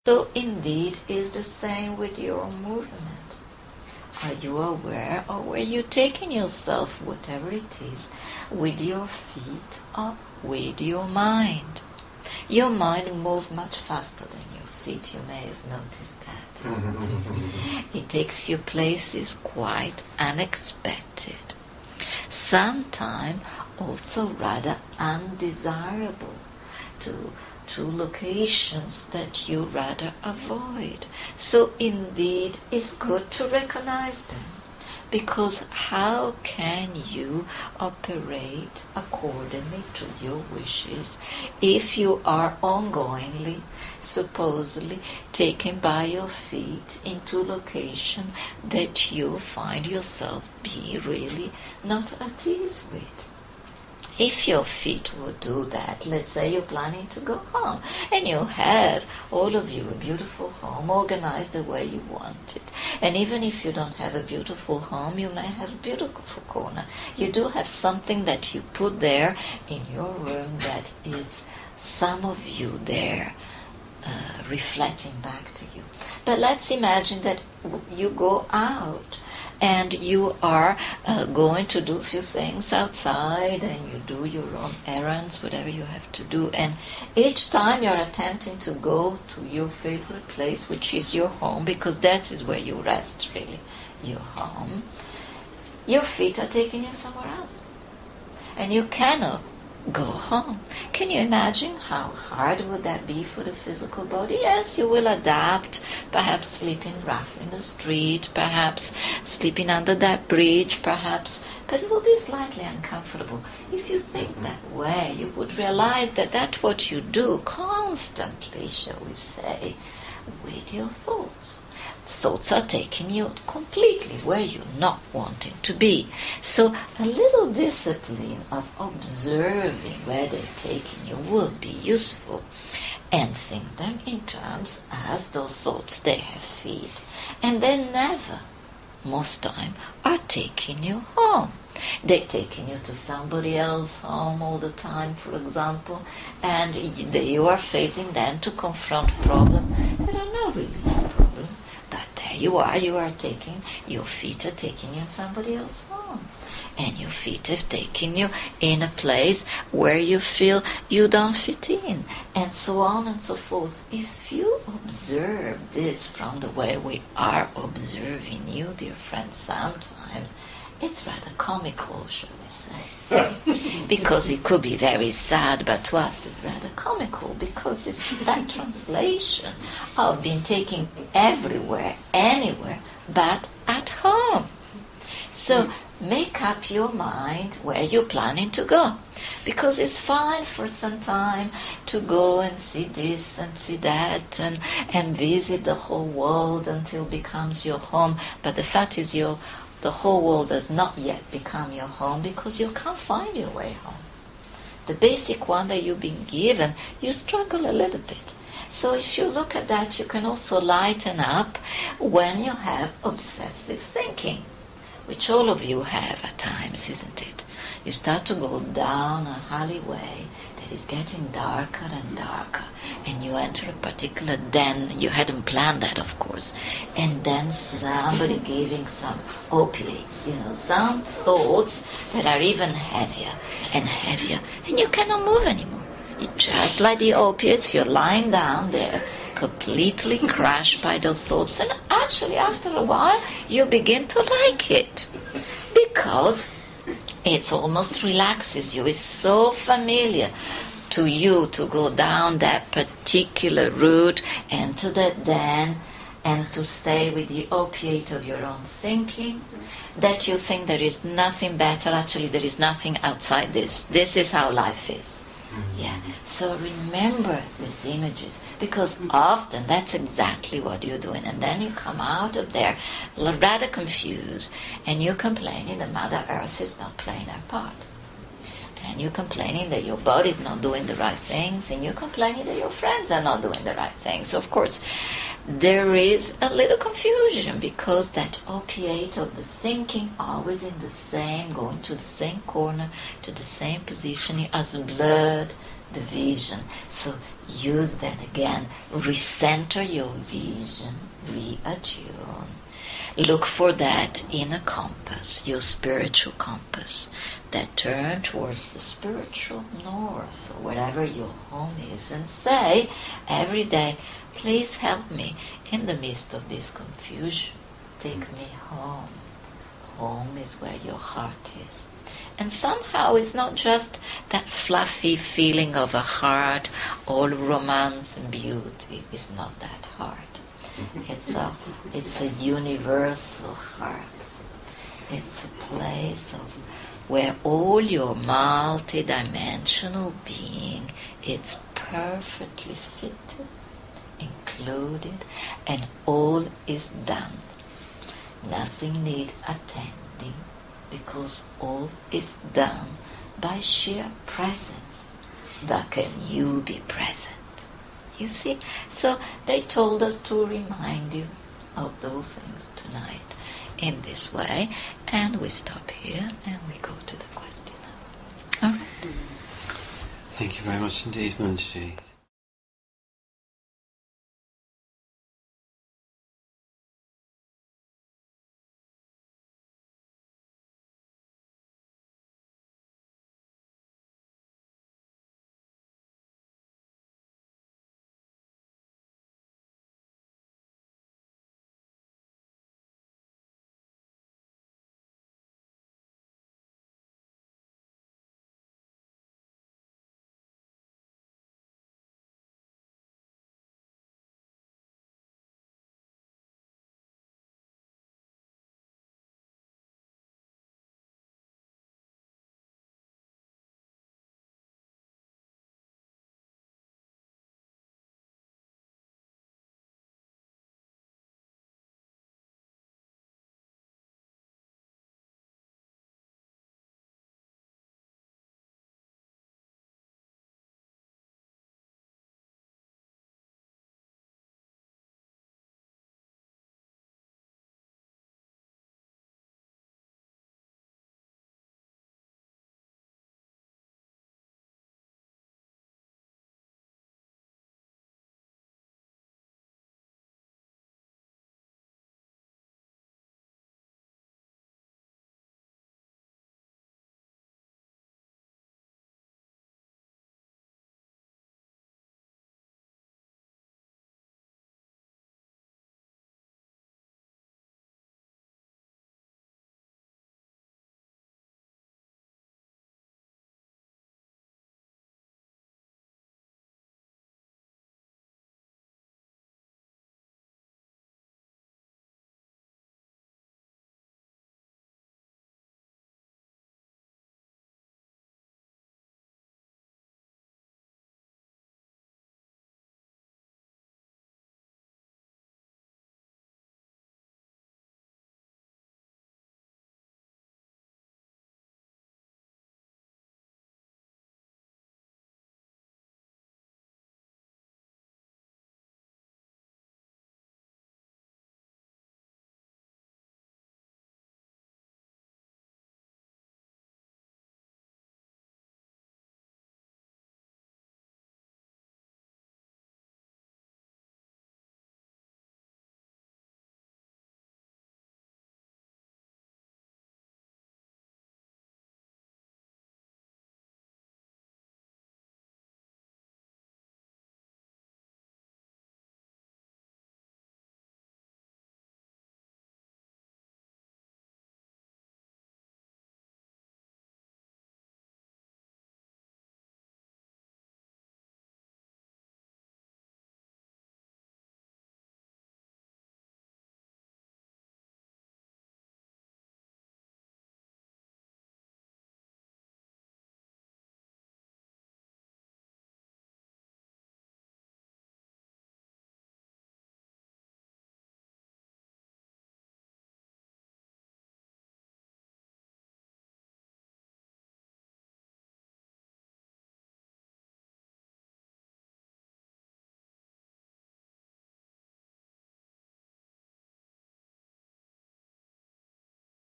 So indeed is the same with your movement. Are you aware of where you're taking yourself, whatever it is, with your feet or with your mind? Your mind moves much faster than your feet. You may have noticed that, isn't it? It takes you places quite unexpected. Sometimes also rather undesirable to locations that you rather avoid. So indeed it's good to recognize them, because how can you operate accordingly to your wishes if you are ongoingly, supposedly, taken by your feet into location that you find yourself be really not at ease with? If your feet would do that, let's say you're planning to go home, and you have, all of you, a beautiful home organized the way you want it. And even if you don't have a beautiful home, you may have a beautiful corner. You do have something that you put there in your room that is some of you there, reflecting back to you. But let's imagine that you go out and you are going to do a few things outside, and you do your own errands, whatever you have to do, and each time you're attempting to go to your favorite place, which is your home, because that is where you rest, really, your home, your feet are taking you somewhere else, and you cannot go home. Can you imagine how hard would that be for the physical body? Yes, you will adapt, perhaps sleeping rough in the street, perhaps sleeping under that bridge, perhaps, but it will be slightly uncomfortable. If you think that way, you would realize that that's what you do constantly, shall we say, with your thoughts. Thoughts are taking you completely where you're not wanting to be. So a little discipline of observing where they're taking you will be useful, and think them in terms as those thoughts they have feet, and they never, most time, are taking you home. They're taking you to somebody else's home all the time, for example, and you are facing then to confront problems that are not really a problem. But there you are taking, your feet are taking you in somebody else's home. And your feet have taken you in a place where you feel you don't fit in, and so on and so forth. If you observe this from the way we are observing you, dear friends, sometimes it's rather comical, shall we say. Because it could be very sad, but to us it's rather comical, because it's that translation of being taken everywhere, anywhere, but at home. So make up your mind where you're planning to go, because it's fine for some time to go and see this and see that and visit the whole world until it becomes your home. But the fact is the whole world does not yet become your home, because you can't find your way home. The basic one that you've been given, you struggle a little bit. So if you look at that, you can also lighten up when you have obsessive thinking, which all of you have at times, isn't it? You start to go down a alleyway that is getting darker and darker, and you enter a particular den. You hadn't planned that, of course, and then somebody giving some opiates, some thoughts that are even heavier and heavier, and you cannot move anymore. You just like the opiates, you're lying down there, completely crushed by those thoughts, and actually after a while you begin to like it, because it almost relaxes you. It's so familiar to you to go down that particular route, enter that den, and to stay with the opiate of your own thinking, that you think there is nothing better. Actually, there is nothing outside this. This is how life is. Yeah. So remember these images, because often that's exactly what you're doing. And then you come out of there rather confused, and you're complaining that Mother Earth is not playing her part. And you're complaining that your body's not doing the right things, and you're complaining that your friends are not doing the right things. Of course, there is a little confusion, because that opiate of the thinking always in the same, going to the same corner, to the same position as blood, the vision. So use that again. Recenter your vision, reattune. Look for that inner compass, your spiritual compass, that turn towards the spiritual north, or wherever your home is, and say every day, please help me in the midst of this confusion. Take me home. Home is where your heart is. And somehow it's not just that fluffy feeling of a heart, all romance and beauty. It's not that heart. It's a universal heart. It's a place of where all your multi-dimensional being is perfectly fitted, included, and all is done. Nothing need attending, because all is done by sheer presence. But can you be present? You see? So they told us to remind you of those things tonight in this way, and we stop here and we go to the question. All right. Thank you very much indeed, Manjushri.